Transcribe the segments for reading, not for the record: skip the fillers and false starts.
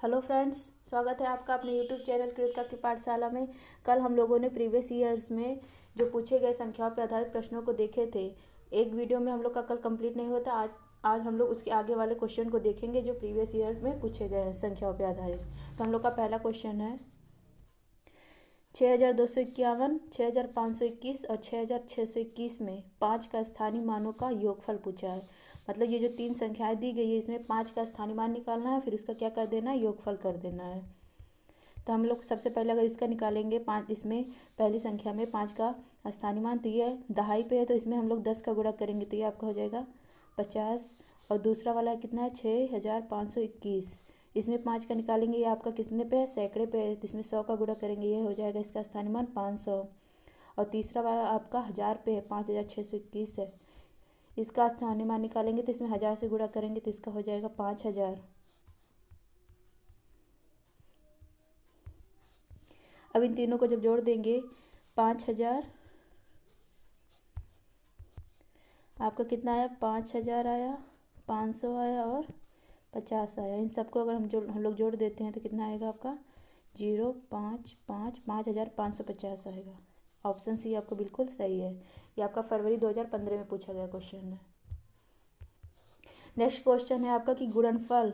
Hello friends, स्वागत है आपका अपने यूट्यूब चैनल कृतिका की पाठशाला में। कल हम लोगों ने प्रीवियस ईयर्स में जो पूछे गए संख्याओं पर आधारित प्रश्नों को देखे थे। एक वीडियो में हम लोग का कल कंप्लीट नहीं होता। आज हम लोग उसके आगे वाले क्वेश्चन को देखेंगे जो प्रीवियस ईयर में पूछे गए हैं संख्याओं पर आधारित। तो हम लोग का पहला क्वेश्चन है 6251, 6521 और 6621 में 5 का स्थानीय मानों का योगफल पूछा है। मतलब ये जो तीन संख्याएं दी गई है इसमें 5 का स्थानीय मान निकालना है, फिर उसका क्या कर देना है, योगफल कर देना है। तो हम लोग सबसे पहले अगर इसका निकालेंगे, पाँच, इसमें पहली संख्या में 5 का स्थानीय मान तो ये दहाई पे है, तो इसमें हम लोग 10 का गुणा करेंगे तो ये आपका हो जाएगा 50। और दूसरा वाला कितना है 6521, इसमें 5 का निकालेंगे, ये आपका कितने पे है, सैकड़े पे है, तो इसमें 100 का गुणा करेंगे, ये हो जाएगा इसका स्थानीय मान 500। और तीसरा वाला आपका 1000 पे है, 5621 है, इसका स्थानीय मान निकालेंगे तो इसमें 1000 से गुणा करेंगे तो इसका हो जाएगा 5000। अब इन तीनों को जब जोड़ देंगे 5000, आपका कितना आया, 5000 आया, 500 आया और 50 आया। इन सबको अगर हम लोग जोड़ देते हैं तो कितना आएगा आपका 0555550 आएगा। ऑप्शन सी आपको बिल्कुल सही है। ये आपका फरवरी 2015 में पूछा गया क्वेश्चन है। नेक्स्ट क्वेश्चन है आपका कि गुणनफल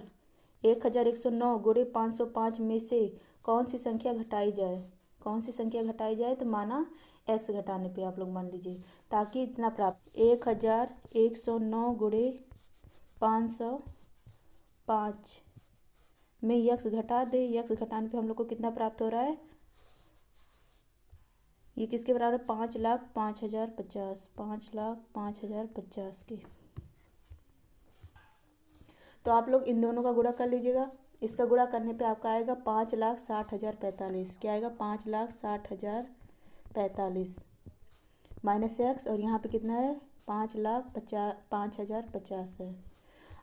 1109 गुणे 505 में से कौन सी संख्या घटाई जाए। कौन सी संख्या घटाई जाए, तो माना x घटाने पे आप लोग मान लीजिए, ताकि इतना प्राप्त 1109 गुणे 505 में यक्स घटा दे। यक्स घटाने पे हम लोग को कितना प्राप्त हो रहा है, ये किसके बराबर है, 5,05,050, 5,05,050 के। तो आप लोग इन दोनों का गुणा कर लीजिएगा। इसका गुणा करने पे आपका आएगा 5,60,045। क्या आएगा, 5,60,045 माइनस एक्स, और यहाँ पे कितना है 5,50,050 है।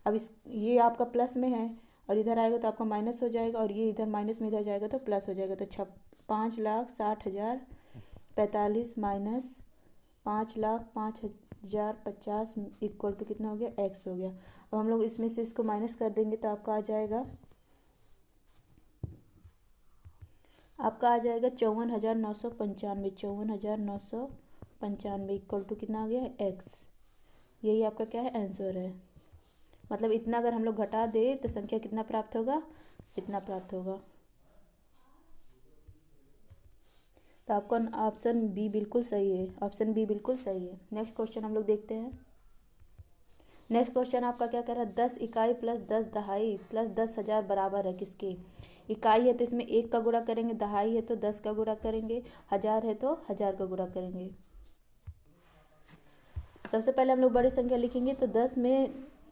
अब इस ये आपका प्लस में है और इधर आएगा तो आपका माइनस हो जाएगा, और ये इधर माइनस में इधर जाएगा तो प्लस हो जाएगा। तो 5,60,045 माइनस 5,05,050 इक्वल टू कितना हो गया, एक्स हो गया। अब हम लोग इसमें से इसको माइनस कर देंगे तो आपका आ जाएगा 54,995, 54,995 इक्वल टू कितना आ गया है, एक्स। यही आपका क्या है, आंसर है। मतलब इतना अगर हम लोग घटा दे तो संख्या कितना प्राप्त होगा, इतना प्राप्त होगा। तो आपका ऑप्शन बी बिल्कुल सही है, ऑप्शन बी बिल्कुल सही है। नेक्स्ट क्वेश्चन हम लोग देखते हैं। नेक्स्ट क्वेश्चन आपका क्या कह रहा है, 10 इकाई प्लस 10 दहाई प्लस 10,000 बराबर है किसके। इकाई है तो इसमें 1 का गुणा करेंगे, दहाई है तो 10 का गुणा करेंगे, 1000 है तो 1000 का गुणा करेंगे। सबसे पहले हम लोग बड़ी संख्या लिखेंगे, तो 10 में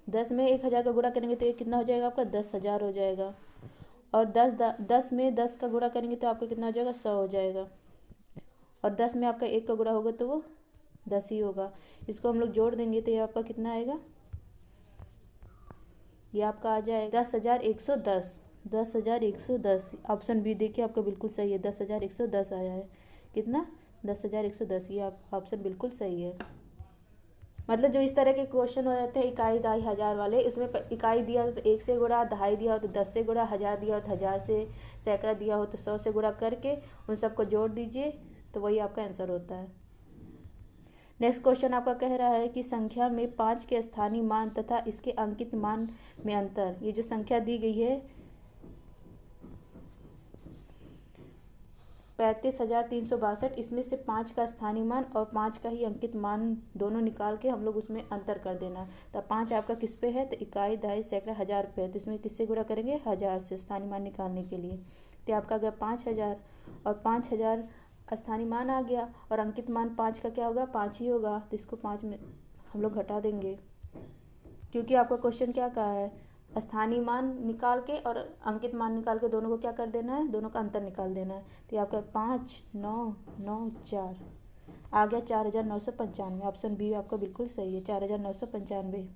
1000 का गुणा करेंगे तो ये कितना हो जाएगा आपका 10,000 हो जाएगा। और 10 में 10 का गुणा करेंगे तो आपका कितना हो जाएगा, 100 हो जाएगा। और 10 में आपका 1 का गुणा होगा तो वो 10 ही होगा। इसको हम लोग जोड़ देंगे तो ये आपका कितना आएगा, ये आपका आ जाएगा 10,110। 10,110 ऑप्शन बी देखिए आपका बिल्कुल सही है, 10,110 आया है। कितना, 10,110, ये आप ऑप्शन बिल्कुल सही है। मतलब जो इस तरह के क्वेश्चन हो जाते हैं इकाई दहाई हजार वाले, उसमें इकाई दिया हो तो 1 से गुणा, दहाई दिया हो तो 10 से गुणा, 1000 दिया हो तो 1000 से, सैकड़ा दिया हो तो 100 से गुणा करके उन सबको जोड़ दीजिए तो वही आपका आंसर होता है। नेक्स्ट क्वेश्चन आपका कह रहा है कि संख्या में 5 के स्थानीय मान तथा इसके अंकित मान में अंतर। ये जो संख्या दी गई है 35,362, इसमें से 5 का स्थानीय मान और 5 का ही अंकित मान दोनों निकाल के हम लोग उसमें अंतर कर देना है। तो 5 आपका किस पे है, तो इकाई दहाई सैकड़ा 1000 पे है, तो इसमें किससे गुणा करेंगे, 1000 से स्थानीय मान निकालने के लिए। तो आपका आ गया 5000, और 5000 स्थानीय मान आ गया, और अंकित मान 5 का क्या होगा, 5 ही होगा। तो इसको 5 में हम लोग घटा देंगे, क्योंकि आपका क्वेश्चन क्या कहा है, स्थानीय मान निकाल के और अंकित मान निकाल के दोनों को क्या कर देना है, दोनों का अंतर निकाल देना है। तो ये आपका 5,994 आ गया 4,995। ऑप्शन बी आपका बिल्कुल सही है, 4,995।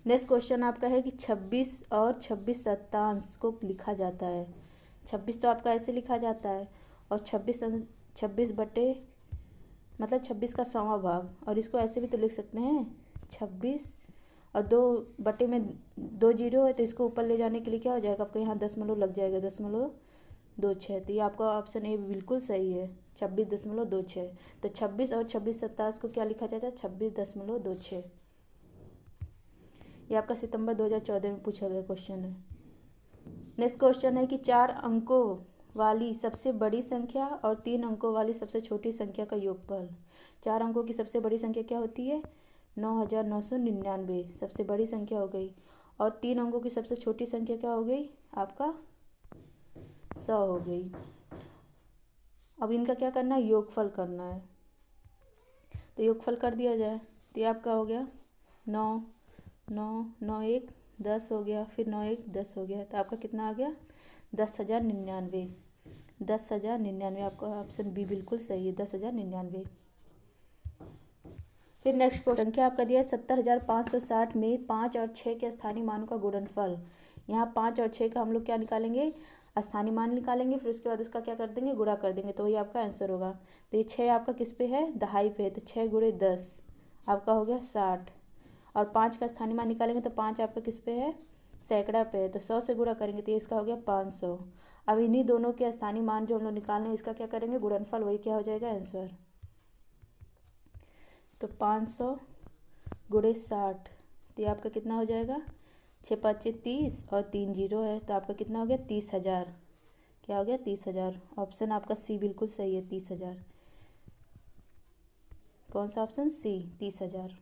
नेक्स्ट क्वेश्चन आपका है कि 26 और 26 शतांश को लिखा जाता है। 26 तो आपका ऐसे लिखा जाता है, और 26 बटे मतलब 26 का 100वां भाग, और इसको ऐसे भी तो लिख सकते हैं 26 और 2/में 2 जीरो है तो इसको ऊपर ले जाने के लिए क्या हो जाएगा, आपको यहाँ दशमलव लग जाएगा, 0.26। तो ये आपका ऑप्शन ए बिल्कुल सही है, 26.26। तो 26 और 26 27 को क्या लिखा जाता है, 26.26। ये आपका सितंबर 2014 में पूछा गया क्वेश्चन है। नेक्स्ट क्वेश्चन है कि 4 अंकों वाली सबसे बड़ी संख्या और 3 अंकों वाली सबसे छोटी संख्या का योगफल। 4 अंकों की सबसे बड़ी संख्या क्या होती है, 9,999 सबसे बड़ी संख्या हो गई, और 3 अंकों की सबसे छोटी संख्या क्या हो गई, आपका 100 हो गई। अब इनका क्या करना है, योगफल करना है। तो योगफल कर दिया जाए तो ये आपका हो गया 9, 9, 9 1 10 हो गया, फिर 9 1 10 हो गया, तो आपका कितना आ गया, 10,099। 10,099 आपका ऑप्शन बी बिल्कुल सही है, 10,099। फिर नेक्स्ट क्वेश्चन संख्या आपका दिया है 70,560 में 5 और 6 के स्थानीय मानों का गुणनफल। यहाँ 5 और 6 का हम लोग क्या निकालेंगे, स्थानीय मान निकालेंगे, फिर उसके बाद उसका क्या कर देंगे, गुणा कर देंगे, तो वही आपका आंसर होगा। तो ये 6 आपका किस पे है, दहाई पे है, तो 6 गुणे 10 आपका हो गया 60। और 5 का स्थानीय मान निकालेंगे तो 5 आपका किस पे है, सैकड़ा पे है, तो 100 से गुणा करेंगे तो ये इसका हो गया 500। अब इन्हीं दोनों के स्थानीय मान जो हम लोग निकालने हैं इसका क्या करेंगे, गुणनफल, वही क्या हो जाएगा आंसर। तो 500 गुणे 60, तो ये आपका कितना हो जाएगा, 6 5 30 और 3 जीरो है, तो आपका कितना हो गया, 30,000। क्या हो गया, 30,000। ऑप्शन आपका सी बिल्कुल सही है, 30,000। कौन सा ऑप्शन, सी, 30,000।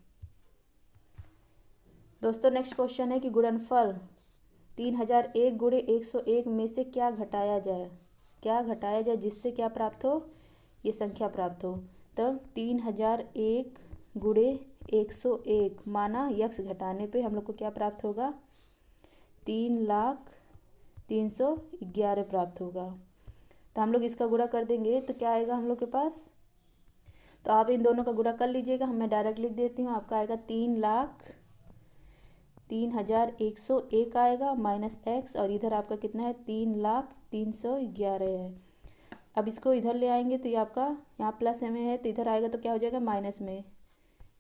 दोस्तों नेक्स्ट क्वेश्चन है कि गुणनफल 3001 गुणे 101 में से क्या घटाया जाए, क्या घटाया जाए जिससे क्या प्राप्त हो, ये संख्या प्राप्त हो। तो 3001 गुणे 101 माना यक्स घटाने पे हम लोग को क्या प्राप्त होगा, 3,03,11 प्राप्त होगा। तो हम लोग इसका गुणा कर देंगे तो क्या आएगा हम लोग के पास, तो आप इन दोनों का गुणा कर लीजिएगा, मैं डायरेक्ट लिख देती हूँ। आपका आएगा 3,03,101 आएगा माइनस एक्स, और इधर आपका कितना है, 3,03,11 है। अब इसको इधर ले आएंगे तो ये आपका यहाँ प्लस में है तो इधर आएगा तो क्या हो जाएगा, माइनस में।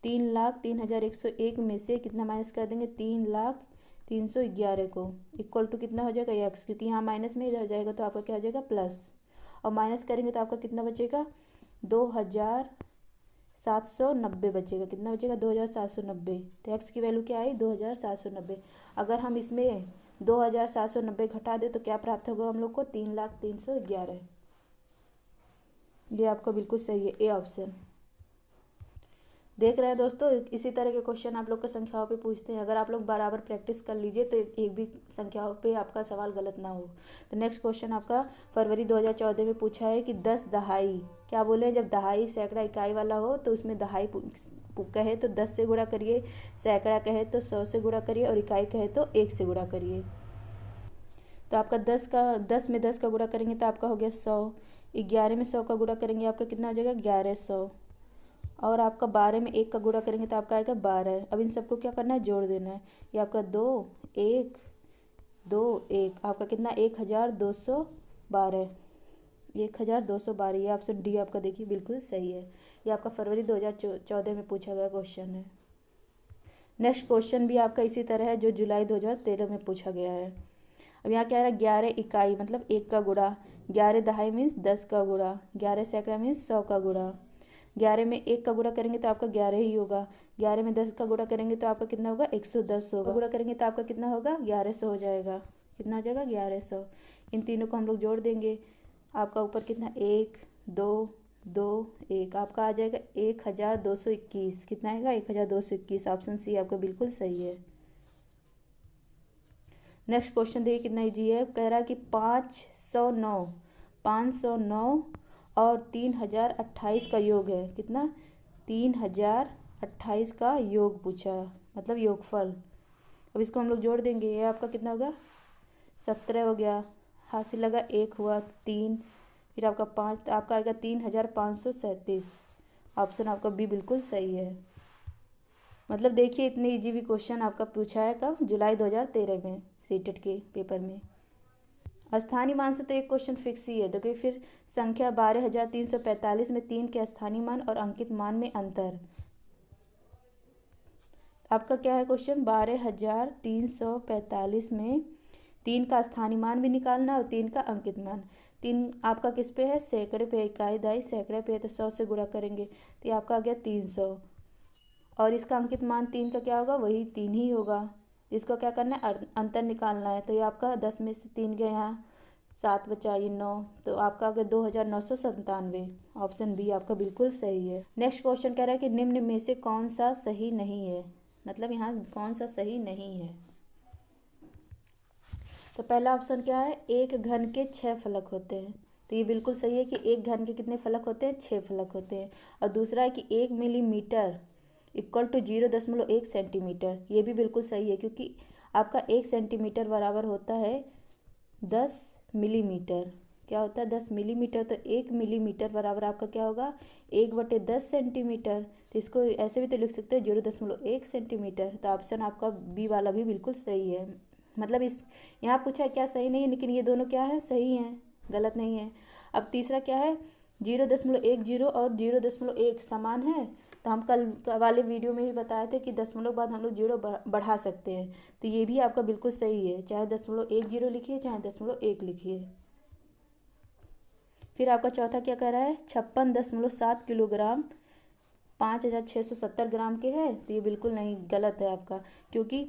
3,03,101 में से कितना माइनस कर देंगे, 3,03,11 को इक्वल टू कितना हो जाएगा, एक्स, क्योंकि यहाँ माइनस में इधर जाएगा तो आपका क्या हो जाएगा, प्लस। और माइनस करेंगे तो आपका कितना बचेगा, 2,790 बचेगा। कितना बचेगा, 2,790। तो एक्स की वैल्यू क्या आई, 2,790। अगर हम इसमें 2,790 घटा दें तो क्या प्राप्त होगा हम लोग को, 3,03,11। ये आपका बिल्कुल सही है, ए ऑप्शन। देख रहे हैं दोस्तों, इसी तरह के क्वेश्चन आप लोग को संख्याओं पे पूछते हैं। अगर आप लोग बराबर प्रैक्टिस कर लीजिए तो एक भी संख्याओं पे आपका सवाल गलत ना हो। तो नेक्स्ट क्वेश्चन आपका फरवरी 2014 में पूछा है कि 10 दहाई, क्या बोले, जब दहाई सैकड़ा इकाई वाला हो तो उसमें दहाई कहे तो 10 से गुणा करिए, सैकड़ा कहे तो 100 से गुणा करिए, और इकाई कहे तो 1 से गुणा करिए। तो आपका 10 में 10 का गुणा करेंगे तो आपका हो गया 100। 11 में 100 का गुणा करेंगे आपका कितना हो जाएगा, 1100। और आपका 12 में 1 का गुणा करेंगे तो आपका आएगा 12। अब इन सबको क्या करना है, जोड़ देना है। ये आपका 2 1 2 1 आपका कितना, 1,212। 1,212, ये ऑप्शन डी आपका देखिए बिल्कुल सही है। ये आपका फरवरी 2014 में पूछा गया क्वेश्चन है। नेक्स्ट क्वेश्चन भी आपका इसी तरह है जो जुलाई 2013 में पूछा गया है। अब यहाँ क्या है, 11 इकाई मतलब 1 का गुणा, 11 दहाई मीन्स 10 का गुणा, 11 सैकड़ा मीन्स 100 का गुणा। 11 में 1 का गुणा करेंगे तो आपका 11 ही होगा। 11 में 10 का गुणा करेंगे तो आपका कितना होगा, 110 होगा। गुणा करेंगे तो आपका कितना होगा, 1100 हो जाएगा। कितना हो जाएगा, 1100। इन तीनों को हम लोग जोड़ देंगे, आपका ऊपर कितना, 1 2 2 1 आपका आ जाएगा 1,221। कितना आएगा, 1,221। ऑप्शन सी आपका बिल्कुल सही है। नेक्स्ट क्वेश्चन देखिए कितना ईजी है। कह रहा है कि 509 और 3,028 का योग है। कितना, 3,028 का योग पूछा, मतलब योगफल। अब इसको हम लोग जोड़ देंगे, ये आपका कितना होगा, 17 हो गया, हाथ से लगा 1 हुआ 3, फिर आपका 5, तो आपका आएगा 3,537। ऑप्शन आपका बी बिल्कुल सही है। मतलब देखिए इतने इजी भी क्वेश्चन आपका पूछा है कब, जुलाई 2013 में सीटेट के पेपर में। स्थानीय मान से तो एक क्वेश्चन फिक्स ही है। देखिए फिर संख्या 12,345 में 3 के स्थानीय मान और अंकित मान में अंतर। आपका क्या है क्वेश्चन, 12,345 में 3 का स्थानीय मान भी निकालना और 3 का अंकित मान। 3 आपका किस पे है, सैकड़े पे, इकाई दहाई सैकड़े पे, तो 100 से गुणा करेंगे तो ये आपका आ गया 300। और इसका अंकित मान 3 का क्या होगा, वही 3 ही होगा। इसको क्या करना है, अंतर निकालना है। तो ये आपका 10 में से 3 गया यहाँ, 7 बचा ये 9, तो आपका आ गया 2,997। ऑप्शन बी आपका बिल्कुल सही है। नेक्स्ट क्वेश्चन कह रहा है कि निम्न में से कौन सा सही नहीं है, मतलब यहाँ कौन सा सही नहीं है। तो पहला ऑप्शन क्या है, एक घन के 6 फलक होते हैं, तो ये बिल्कुल सही है कि एक घन के कितने फलक होते हैं, 6 फलक होते हैं। और दूसरा है कि 1 मिलीमीटर इक्वल टू 0.1 सेंटीमीटर, ये भी बिल्कुल सही है, क्योंकि आपका 1 सेंटीमीटर बराबर होता है 10 मिलीमीटर। क्या होता है, 10 मिलीमीटर, तो 1 मिलीमीटर बराबर आपका क्या होगा, 1/10 सेंटीमीटर। तो इसको ऐसे भी तो लिख सकते हैं 0.1 सेंटीमीटर। तो ऑप्शन आपका बी वाला भी बिल्कुल सही है। मतलब इस यहाँ पूछा है क्या सही नहीं है, लेकिन ये दोनों क्या है, सही हैं, गलत नहीं है। अब तीसरा क्या है, 0.10 और 0.1 समान है, तो हम कल वाले वीडियो में भी बताए थे कि दशमलव बाद हम लोग 0 बढ़ा सकते हैं, तो ये भी आपका बिल्कुल सही है, चाहे 0.10 लिखिए चाहे 0.1 लिखिए। फिर आपका चौथा क्या कह रहा है, 56.7 किलोग्राम 5,670 ग्राम के है, तो ये बिल्कुल नहीं, गलत है आपका, क्योंकि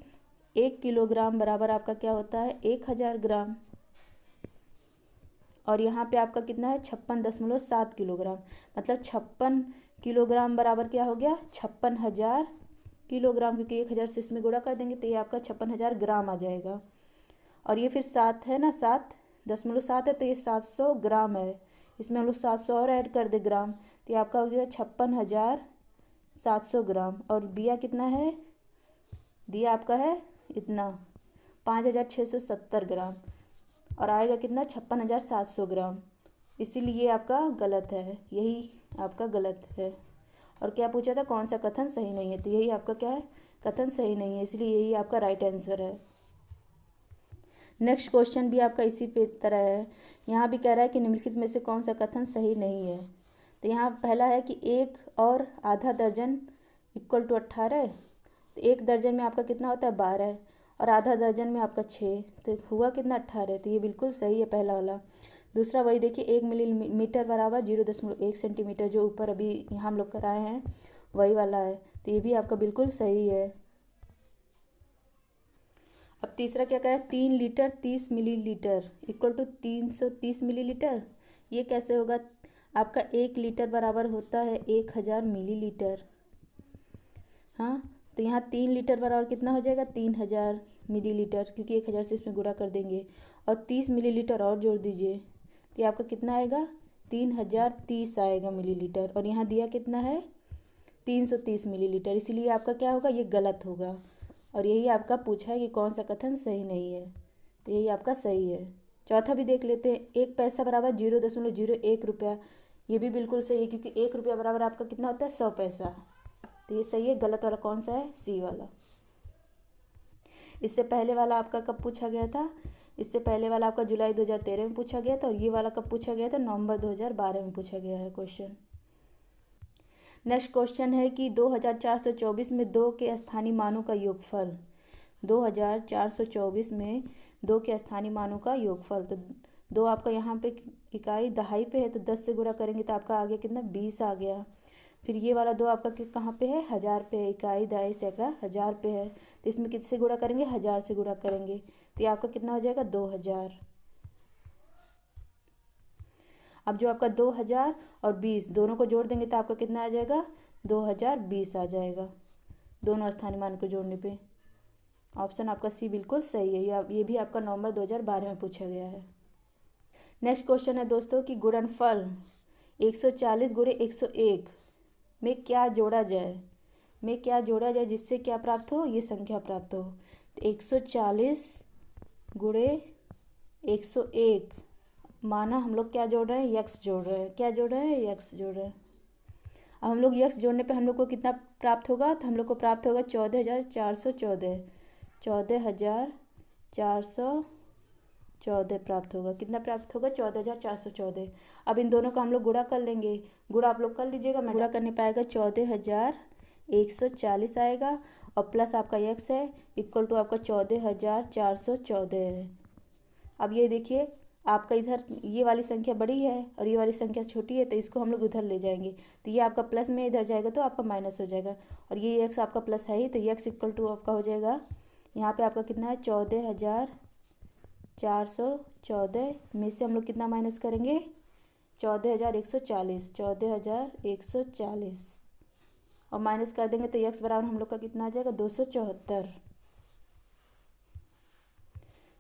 1 किलोग्राम बराबर आपका क्या होता है, 1,000 ग्राम। और यहाँ पे आपका कितना है, 56.7 किलोग्राम, मतलब 56 किलोग्राम बराबर क्या हो गया, 56,000 किलोग्राम, क्योंकि 1,000 से इसमें गुणा कर देंगे तो ये आपका 56,000 ग्राम आ जाएगा। और ये फिर 7 है ना, 7.7 है, तो ये 700 ग्राम है, इसमें हम लोग 700 और ऐड कर दे ग्राम, तो ये आपका हो गया 56,700 ग्राम। और दिया कितना है, दिया आपका है इतना 5,670 ग्राम, और आएगा कितना, 56,700 ग्राम, इसीलिए आपका गलत है, यही आपका गलत है। और क्या पूछा था, कौन सा कथन सही नहीं है, तो यही आपका क्या है, कथन सही नहीं है, इसलिए यही आपका राइट आंसर है। नेक्स्ट क्वेश्चन भी आपका इसी पे तरह है, यहाँ भी कह रहा है कि निम्नलिखित में से कौन सा कथन सही नहीं है। तो यहाँ पहला है कि 1 और आधा दर्जन इक्वल टू 18, तो 1 दर्जन में आपका कितना होता है, 12, और आधा दर्जन में आपका 6, तो हुआ कितना, 18, तो ये बिल्कुल सही है पहला वाला। दूसरा वही देखिए, 1 मिलीमीटर बराबर 0.1 सेंटीमीटर, जो ऊपर अभी यहाँ हम लोग कराए हैं वही वाला है, तो ये भी आपका बिल्कुल सही है। अब तीसरा क्या कह रहा है, 3 litre 30 millilitre equal to 330 millilitre, ये कैसे होगा, आपका 1 लीटर बराबर होता है 1,000 मिलीलीटर। हाँ, तो यहाँ 3 लीटर बराबर कितना हो जाएगा, 3,000 मिलीलीटर, क्योंकि 1,000 से इसमें गुणा कर देंगे, और 30 मिलीलीटर और जोड़ दीजिए, तो ये आपका कितना आएगा, 3,030 आएगा मिलीलीटर। और यहाँ दिया कितना है, 330 मिलीलीटर, इसीलिए आपका क्या होगा, ये गलत होगा। और यही आपका पूछा है कि कौन सा कथन सही नहीं है, तो यही आपका सही है। चौथा भी देख लेते हैं, 1 पैसा बराबर 0.01 रुपया, ये भी बिल्कुल सही है, क्योंकि 1 रुपया बराबर आपका कितना होता है, 100 पैसा, तो ये सही है। गलत वाला कौन सा है, सी वाला। इससे पहले वाला आपका कब पूछा गया था, इससे पहले वाला आपका जुलाई 2013 में पूछा गया था, और ये वाला कब पूछा गया था, नवंबर 2012 में पूछा गया है क्वेश्चन। नेक्स्ट क्वेश्चन है कि 2,424 में 2 के स्थानीय मानों का योगफल, 2,424 में 2 के स्थानीय मानों का योगफल, तो 2 आपका यहाँ पे इकाई दहाई पे है, तो 10 से गुणा करेंगे तो आपका आ गया कितना, 20 आ गया। फिर ये वाला 2 आपका कहाँ पे है, 1000 पे है, इकाई दहाई सैकड़ा 1000 पे है, तो इसमें किससे गुणा करेंगे, 1000 से गुणा करेंगे, तो ये आपका कितना हो जाएगा, 2000। अब जो आपका 2000 और 20 दोनों को जोड़ देंगे तो आपका कितना आ जाएगा, 2020 आ जाएगा, दोनों स्थानीय मान को जोड़ने पे। ऑप्शन आपका सी बिल्कुल सही है, ये भी आपका नवंबर 2012 में पूछा गया है। नेक्स्ट क्वेश्चन है दोस्तों कि गुणनफल 140 गुणे 101 में क्या जोड़ा जाए, में क्या जोड़ा जाए जिससे क्या प्राप्त हो, ये संख्या प्राप्त हो। तो 140 गुणे 101 माना हम लोग क्या जोड़ रहे हैं, यक्स जोड़ रहे हैं, क्या जोड़ रहे हैं, यक्स जोड़ रहे हैं। अब हम लोग यक्स जोड़ने पे हम लोग को कितना प्राप्त होगा, तो हम लोग को प्राप्त होगा 14,414, 14,414 प्राप्त होगा, कितना प्राप्त होगा, 14,414। अब इन दोनों का हम लोग गुणा कर लेंगे, गुणा आप लोग कर लीजिएगा, मैं गुणा करने पाएगा 14,140 आएगा, और प्लस आपका x है इक्वल टू आपका 14,414 है। अब ये देखिए आपका इधर ये वाली संख्या बड़ी है और ये वाली संख्या छोटी है, तो इसको हम लोग उधर ले जाएंगे, तो ये आपका प्लस में इधर जाएगा तो आपका माइनस हो जाएगा, और ये x आपका प्लस है ही, तो x इक्वल टू आपका हो जाएगा यहाँ पे आपका कितना है 14,414 में से हम लोग कितना माइनस करेंगे 14,140, 14,140 और माइनस कर देंगे तो x बराबर हम लोग का कितना आ जाएगा 274।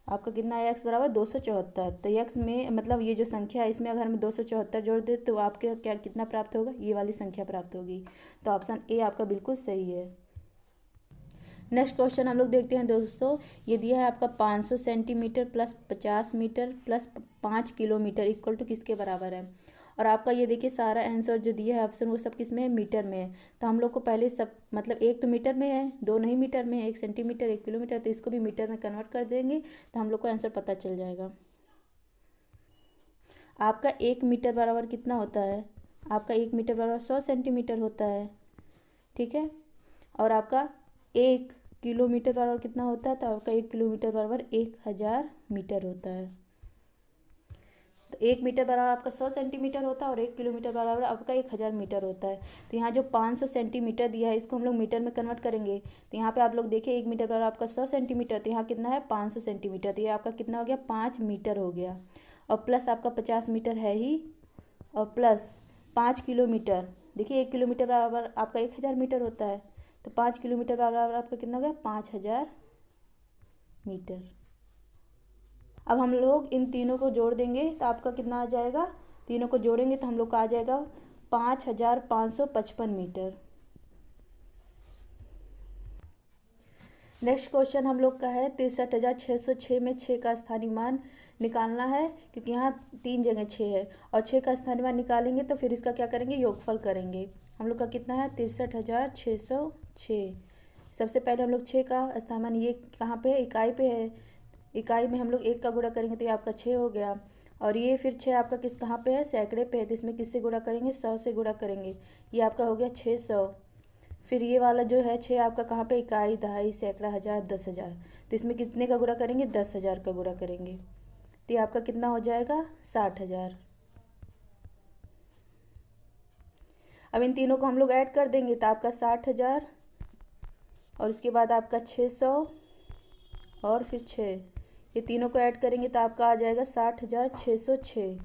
आपका कितना है x बराबर 274। तो x में मतलब ये जो संख्या है इसमें अगर हम 274 जोड़ दे तो आपके क्या कितना प्राप्त होगा, ये वाली संख्या प्राप्त होगी। तो ऑप्शन ए आपका बिल्कुल सही है। नेक्स्ट क्वेश्चन हम लोग देखते हैं दोस्तों। ये दिया है आपका 500 centimetre plus 50 metre plus 5 kilometre equal to किसके बराबर है। और आपका ये देखिए सारा आंसर जो दिया है ऑप्शन वो सब किस में है, मीटर में है। तो हम लोग को पहले सब मतलब एक तो मीटर में है, दो नहीं मीटर में है, 1 सेंटीमीटर 1 किलोमीटर, तो इसको भी मीटर में कन्वर्ट कर देंगे तो हम लोग को आंसर पता चल जाएगा। आपका 1 मीटर बराबर कितना होता है, आपका 1 मीटर बराबर 100 सेंटीमीटर होता है, ठीक है। और आपका 1 किलोमीटर बराबर कितना होता है, तो आपका 1 किलोमीटर बराबर 1000 मीटर होता है। तो 1 मीटर बराबर आपका 100 सेंटीमीटर होता है और 1 किलोमीटर बराबर आपका 1000 मीटर होता है। तो यहाँ जो 500 सेंटीमीटर दिया है इसको हम लोग मीटर में कन्वर्ट करेंगे, तो यहाँ पे आप लोग देखिए 1 मीटर बराबर आपका 100 सेंटीमीटर, तो यहाँ कितना है 500 सेंटीमीटर, तो ये आपका कितना हो गया 5 मीटर हो गया। और प्लस आपका 50 मीटर है ही, और प्लस 5 किलोमीटर, देखिए 1 किलोमीटर बराबर आपका 1000 मीटर होता है, तो 5 किलोमीटर बराबर आपका कितना हो गया 5000 मीटर। अब हम लोग इन तीनों को जोड़ देंगे तो आपका कितना आ जाएगा, तीनों को जोड़ेंगे तो हम लोग का आ जाएगा 5555 मीटर। नेक्स्ट क्वेश्चन हम लोग का है 63,606 में 6 का स्थानीय मान निकालना है, क्योंकि यहाँ 3 जगह 6 है और 6 का स्थानीय मान निकालेंगे तो फिर इसका क्या करेंगे योगफल करेंगे। हम लोग का कितना है 63,606। सबसे पहले हम लोग 6 का स्थानीय मान ये कहाँ पे है, इकाई पे है, इकाई में हम लोग 1 का गुणा करेंगे तो ये आपका 6 हो गया। और ये फिर 6 आपका किस कहाँ पे है, सैकड़े पे है, तो इसमें किससे गुणा करेंगे 100 से गुणा करेंगे, ये आपका हो गया 600। फिर ये वाला जो है 6 आपका कहाँ पे, इकाई दहाई सैकड़ा हज़ार 10,000, तो इसमें कितने का गुणा करेंगे 10,000 का गुणा करेंगे, तो ये आपका कितना हो जाएगा 60,000। अब इन तीनों को हम लोग ऐड कर देंगे तो आपका 60,000 और उसके बाद आपका 600 और फिर 6, ये तीनों को ऐड करेंगे तो आपका आ जाएगा 60,606।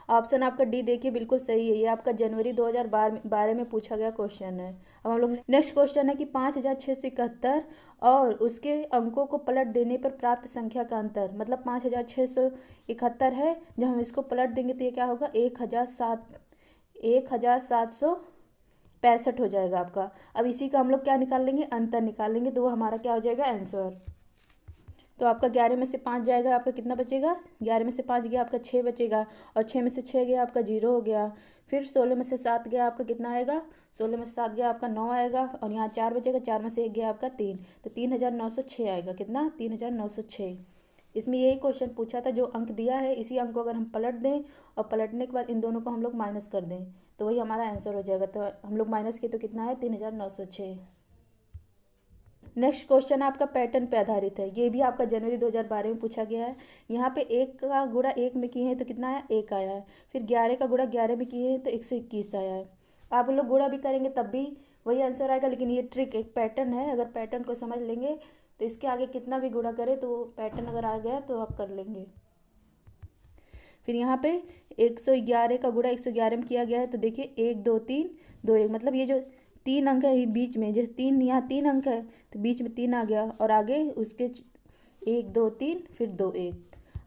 ऑप्शन आपका डी देखिए बिल्कुल सही है, ये आपका जनवरी 2012 में पूछा गया क्वेश्चन है। अब हम लोग नेक्स्ट क्वेश्चन है कि 5,671 और उसके अंकों को पलट देने पर प्राप्त संख्या का अंतर, मतलब 5,671 है, जब हम इसको पलट देंगे तो ये क्या होगा 1,765 हो जाएगा आपका। अब इसी का हम लोग क्या निकाल लेंगे, अंतर निकाल लेंगे, तो वो हमारा क्या हो जाएगा आंसर। तो आपका 11 में से 5 जाएगा, आपका कितना बचेगा, 11 में से 5 गया आपका 6 बचेगा, और 6 में से 6 गया आपका 0 हो गया। फिर 16 में से 7 गया आपका कितना आएगा, 16 में से 7 गया आपका 9 आएगा, और यहाँ 4 बचेगा, 4 में से 1 गया आपका 3, तो 3,906 आएगा, कितना 3,906। इसमें यही क्वेश्चन पूछा था, जो अंक दिया है इसी अंक को अगर हम पलट दें और पलटने के बाद इन दोनों को हम लोग माइनस कर दें तो वही हमारा आंसर हो जाएगा। तो हम लोग माइनस किए तो कितना है 3,906। नेक्स्ट क्वेश्चन आपका पैटर्न पे आधारित है, ये भी आपका जनवरी 2012 में पूछा गया है। यहाँ पे 1 का गुणा 1 में किए हैं तो कितना आया 1 आया है, फिर 11 का गुणा 11 में किए हैं तो 121 आया है। आप लोग गुणा भी करेंगे तब भी वही आंसर आएगा, लेकिन ये ट्रिक एक पैटर्न है, अगर पैटर्न को समझ लेंगे तो इसके आगे कितना भी गुणा करे तो पैटर्न अगर आ गया तो आप कर लेंगे। फिर यहाँ पे 111 का गुणा 111 में किया गया है, तो देखिए 1 2 3 2 1, मतलब ये जो 3 अंक है बीच में, जैसे 3 यहाँ 3 अंक है तो बीच में 3 आ गया, और आगे उसके 1 2 3 फिर 2 1।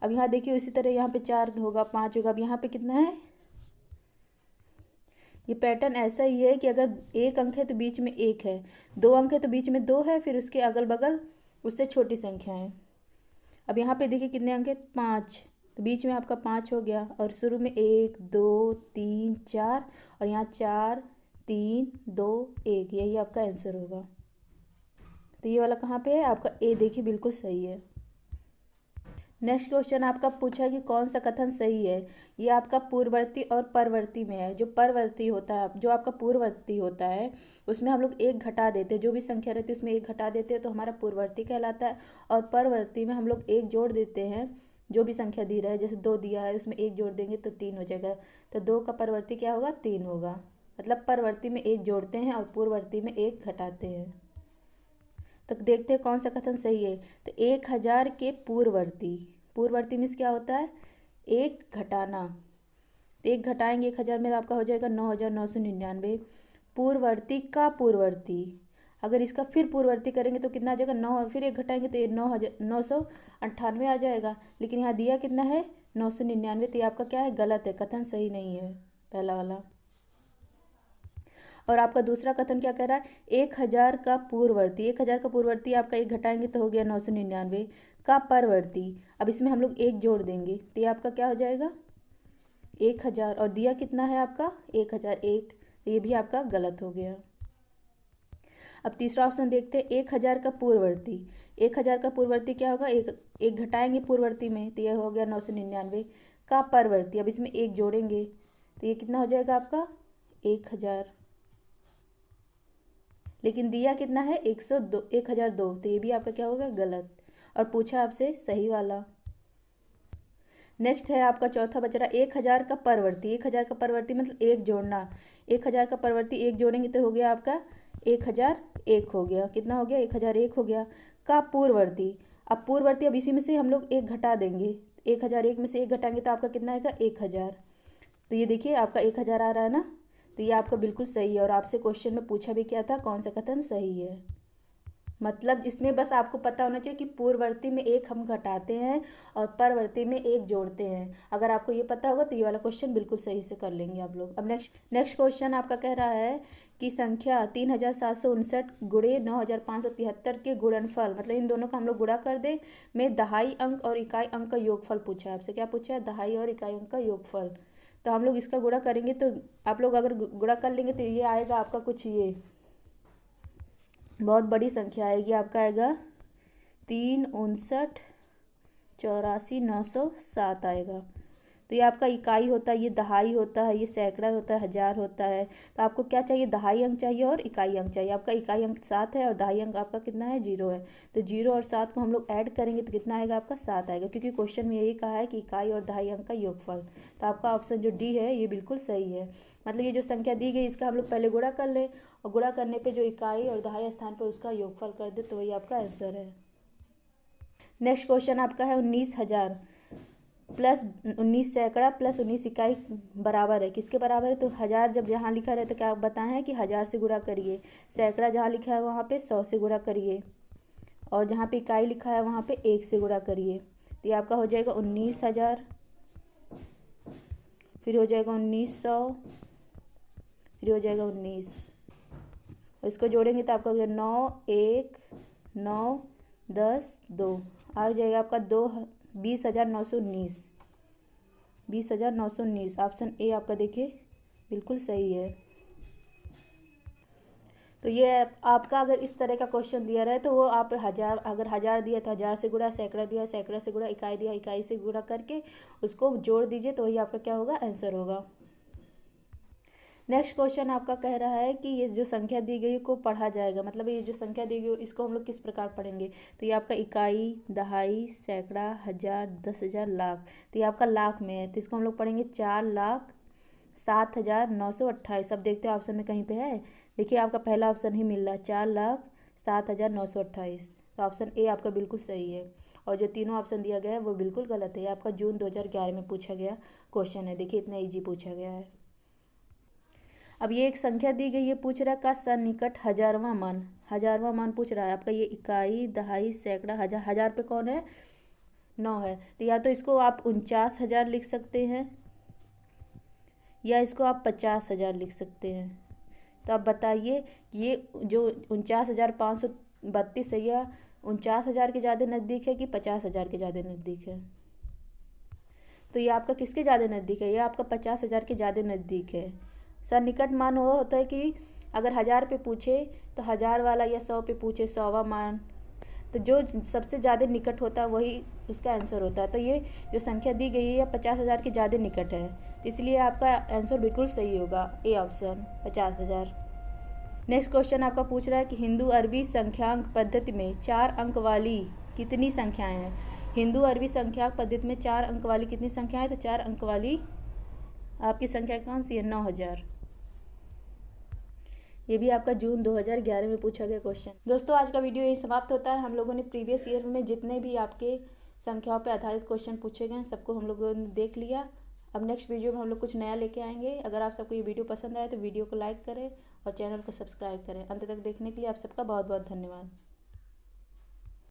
अब यहाँ देखिए उसी तरह यहाँ पे 4 होगा 5 होगा, अब यहाँ पे कितना है, ये पैटर्न ऐसा ही है कि अगर 1 अंक है तो बीच में 1 है, 2 अंक है तो बीच में 2 है, फिर उसके अगल बगल उससे छोटी संख्या है। अब यहाँ पे देखिए कितने अंक है 5, तो बीच में आपका 5 हो गया, और शुरू में 1 2 3 4, और यहाँ 4 3 2 1, यही आपका आंसर होगा। तो ये वाला कहाँ पे है आपका ए, देखिए बिल्कुल सही है। नेक्स्ट क्वेश्चन आपका पूछा है कि कौन सा कथन सही है। ये आपका पूर्ववर्ती और परवर्ती में है। जो परवर्ती होता है, जो आपका पूर्ववर्ती होता है, उसमें हम लोग एक घटा देते हैं। जो भी संख्या रहती है उसमें एक घटा देते हैं तो हमारा पूर्ववर्ती कहलाता है। और परवर्ती में हम लोग एक जोड़ देते हैं। जो भी संख्या दी रहा है, जैसे 2 दिया है उसमें एक जोड़ देंगे तो 3 हो जाएगा। तो 2 का परवर्ती क्या होगा? 3 होगा। मतलब परवर्ती में एक जोड़ते हैं और पूर्ववर्ती में एक घटाते हैं। तो देखते हैं कौन सा कथन सही है। तो 1000 के पूर्ववर्ती, पूर्ववर्ती मीन्स क्या होता है? एक घटाना। तो एक घटाएंगे 1000 में, आपका हो जाएगा 9999। पूर्ववर्ती का पूर्ववर्ती, अगर इसका फिर पूर्ववर्ती करेंगे तो कितना आ जाएगा? 9। फिर एक घटाएंगे तो ये 998 आ जाएगा। लेकिन यहाँ दिया कितना है? 999। तो ये आपका क्या है? गलत है, कथन सही नहीं है पहला वाला। और आपका दूसरा कथन क्या कह रहा है? 1000 का पूर्ववर्ती, 1000 का पूर्ववर्ती आपका एक घटाएंगे तो हो गया 999 का परवर्ती। अब इसमें हम लोग एक जोड़ देंगे तो ये आपका क्या हो जाएगा? 1000। और दिया कितना है आपका? 1001। तो ये भी आपका गलत हो गया। अब तीसरा ऑप्शन देखते हैं। 1000 का पूर्ववर्ती, 1000 का पूर्ववर्ती क्या होगा? एक घटाएंगे पूर्ववर्ती में तो ये हो गया 999 का परवर्ती। अब इसमें एक जोड़ेंगे तो ये कितना हो जाएगा आपका? 1000। लेकिन दिया कितना है? 102, 1002। तो ये भी आपका क्या होगा? गलत। और पूछा आपसे सही वाला। नेक्स्ट है आपका चौथा बच रहा 1000 का परवर्ती। 1000 का परवर्ती मतलब एक जोड़ना। 1000 का परवर्ती एक जोड़ेंगे तो हो गया आपका 1001 हो गया। कितना हो गया? 1001 हो गया। का पूर्ववर्ती, अब पूर्ववर्ती, अब इसी में से हम लोग एक घटा देंगे। 1001 में से एक घटाएंगे तो आपका कितना आएगा? 1000। तो ये देखिए आपका 1000 आ रहा है ना। तो ये आपका बिल्कुल सही है। और आपसे क्वेश्चन में पूछा भी क्या था? कौन सा कथन सही है। मतलब इसमें बस आपको पता होना चाहिए कि पूर्ववर्ती में एक हम घटाते हैं और परवर्ती में एक जोड़ते हैं। अगर आपको ये पता होगा तो ये वाला क्वेश्चन बिल्कुल सही से कर लेंगे आप लोग। अब नेक्स्ट क्वेश्चन आपका कह रहा है कि संख्या 3759 गुणे 9573 के गुणनफल, मतलब इन दोनों का हम लोग गुणा कर दें, में दहाई अंक और इकाई अंक का योगफल पूछा है आपसे। क्या पूछा है? दहाई और इकाई अंक का योगफल। तो हम लोग इसका गुणा करेंगे तो आप लोग अगर गुणा कर लेंगे तो ये आएगा आपका कुछ, ये बहुत बड़ी संख्या आएगी। आपका आएगा 359,84,907 आएगा। तो ये आपका इकाई होता है, ये दहाई होता है, ये सैकड़ा होता है, हजार होता है। तो आपको क्या चाहिए? दहाई अंक चाहिए और इकाई अंक चाहिए। आपका इकाई अंक 7 है और दहाई अंक आपका कितना है? 0 है। तो 0 और 7 को हम लोग ऐड करेंगे तो कितना आएगा? आपका 7 आएगा, क्योंकि क्वेश्चन में यही कहा है कि इकाई और दहाई अंक का योगफल। तो आपका ऑप्शन जो डी है ये बिल्कुल सही है। मतलब ये जो संख्या दी गई इसका हम लोग पहले गुणा कर लें और गुणा करने पे जो इकाई और दहाई स्थान पर उसका योगफल कर दे तो वही आपका आंसर है। नेक्स्ट क्वेश्चन आपका है 19,000 प्लस 19 सैकड़ा प्लस 19 इकाई बराबर है, किसके बराबर है? तो 1000 जब जहाँ लिखा रहे तो क्या बताएं है कि 1000 से गुणा करिए। सैकड़ा जहाँ लिखा है वहाँ पे 100 से गुणा करिए। और जहाँ पे इकाई लिखा है वहाँ पे 1 से गुणा करिए। तो ये आपका हो जाएगा 19,000, फिर हो जाएगा 1900, फिर हो जाएगा 19। और इसको जोड़ेंगे तो आपका हो गया 9, 1, 9, 10, 2 आ जाएगा आपका 20,919। 20,919 ऑप्शन ए आपका देखिए बिल्कुल सही है। तो ये आपका अगर इस तरह का क्वेश्चन दिया रहे तो वो आप 1000, अगर 1000 दिया तो 1000 से गुणा, सैकड़ा दिया सैकड़ा से गुणा, इकाई दिया इकाई से गुणा करके उसको जोड़ दीजिए तो वही आपका क्या होगा? आंसर होगा। नेक्स्ट क्वेश्चन आपका कह रहा है कि ये जो संख्या दी गई को पढ़ा जाएगा, मतलब ये जो संख्या दी गई इसको हम लोग किस प्रकार पढ़ेंगे। तो ये आपका इकाई, दहाई, सैकड़ा, हजार, 10,000, लाख। तो ये आपका लाख में है तो इसको हम लोग पढ़ेंगे 4,07,928। अब देखते हैं ऑप्शन में कहीं पे है। देखिए आपका पहला ऑप्शन ही मिल रहा है 4,07,928। तो ऑप्शन ए आपका बिल्कुल सही है। और जो तीनों ऑप्शन दिया गया है वो बिल्कुल गलत है। आपका जून 2011 में पूछा गया क्वेश्चन है। देखिए इतना ईजी पूछा गया है। अब ये एक संख्या दी गई है, पूछ रहा है का सन्निकट 1000वां मान, 1000वां मान पूछ रहा है आपका। ये इकाई, दहाई, सैकड़ा, हजार, हजार पे कौन है? 9 है। तो या तो इसको आप 49,000 लिख सकते हैं या इसको आप 50,000 लिख सकते हैं। तो आप बताइए ये जो 49,532 है या 49,000 के ज़्यादा नज़दीक है कि 50,000 के ज़्यादा नज़दीक है? तो ये आपका किसके ज़्यादा नज़दीक है? ये आपका 50,000 के ज़्यादा नज़दीक है। सन्निकट मान वो होता है कि अगर 1000 पे पूछे तो 1000 वाला या 100 पे पूछे 100वां मान। तो जो सबसे ज़्यादा निकट होता है वही उसका आंसर होता है। तो ये जो संख्या दी गई है 50,000 के ज़्यादा निकट है, तो इसलिए आपका आंसर बिल्कुल सही होगा, ए ऑप्शन 50,000। नेक्स्ट क्वेश्चन आपका पूछ रहा है कि हिंदू अरबी संख्यांक पद्धति में 4 अंक वाली कितनी संख्याएं हैं। हिंदू अरबी संख्यांक पद्धति में 4 अंक वाली कितनी संख्याएं, तो 4 अंक वाली आपकी संख्या कौन सी है, 9,000। ये भी आपका जून 2011 में पूछा गया क्वेश्चन। दोस्तों आज का वीडियो यही समाप्त होता है। हम लोगों ने प्रीवियस ईयर में जितने भी आपके संख्याओं पर आधारित क्वेश्चन पूछे गए हैं सबको हम लोगों ने देख लिया। अब नेक्स्ट वीडियो में हम लोग कुछ नया लेके आएंगे। अगर आप सबको ये वीडियो पसंद आए तो वीडियो को लाइक करें और चैनल को सब्सक्राइब करें। अंत तक देखने के लिए आप सबका बहुत बहुत धन्यवाद।